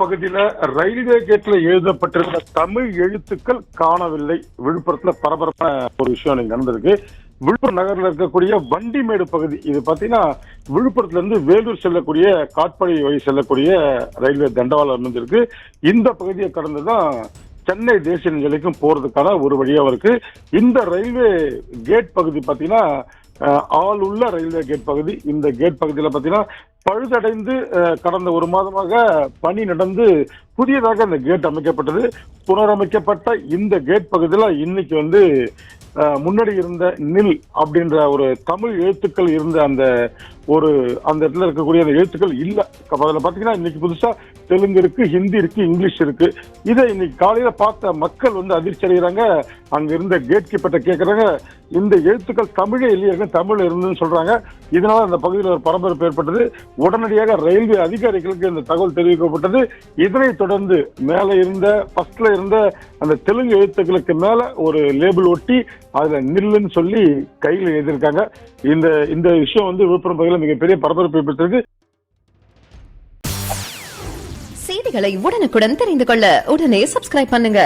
பகுதியில ரயில்வே கேட்ல எழுதப்பட்டிருந்த தமிழ் எழுத்துக்கள் காணவில்லை. விழுப்புரத்துல பரபரப்பான ஒரு விஷயம் இன்னைக்கு நடந்திருக்கு. விழுப்புரம் நகர்ல இருக்கக்கூடிய வண்டிமேடு பகுதி, இது பாத்தீங்கன்னா விழுப்புரத்துல இருந்து வேலூர் செல்லக்கூடிய காட்பாடி வழி செல்லக்கூடிய ரயில்வே தண்டவாளம் அமைஞ்சிருக்கு. இந்த பகுதியை கடந்துதான் சென்னை தேசிய நெடுஞ்சாலைக்கும் போறதுக்கான ஒரு வழியா இருக்கு. இந்த ரயில்வே கேட் பகுதி பாத்தீங்கன்னா ஆள் உள்ள ரயில்வே கேட் பகுதி. இந்த கேட் பகுதியில பாத்தீங்கன்னா பழுதடைந்து கடந்த ஒரு மாதமாக பணி நடந்து புதியதாக இந்த கேட் அமைக்கப்பட்டது. புனரமைக்கப்பட்ட இந்த கேட் பகுதியில இன்னைக்கு முன்னாடி இருந்த நில் அப்படின்ற ஒரு தமிழ் எழுத்துக்கள் இருந்த அந்த இடத்துல இருக்கக்கூடிய அந்த எழுத்துக்கள் இல்ல. அதுல பாத்தீங்கன்னா இன்னைக்கு புதுசா தெலுங்கு இருக்கு, ஹிந்தி இருக்கு, இங்கிலீஷ் இருக்கு. இதை இன்னைக்கு காலையில பார்த்த மக்கள் அதிர்ச்சி அடைகிறாங்க. அங்க இருந்த கேட் கீப்பர்ட்ட கேட்கறாங்க, இந்த எழுத்துக்கள் தமிழே இல்லையா, தமிழ் இருந்துன்னு சொல்றாங்க. இதனால அந்த பகுதியில் ஒரு பரபரப்பு ஏற்பட்டது. உடனடியாக ரயில்வே அதிகாரிகளுக்கு இந்த தகவல் தெரிவிக்கப்பட்டது. இதனைத் தொடர்ந்து மேல இருந்த ஃபர்ஸ்ட்ல இருந்த அந்த தெலுங்கு எழுத்துக்களுக்கு மேல ஒரு லேபிள் ஒட்டி அதுல நில்லுன்னு சொல்லி கையில் எழுதியிருக்காங்க. இந்த விஷயம் விழுப்புரம் பகுதியில் மிகப்பெரிய பரபரப்பு ஏற்பட்டிருக்கு. செய்திகளை உடனுக்குடன் தெரிந்து கொள்ள உடனே சப்ஸ்கிரைப் பண்ணுங்க.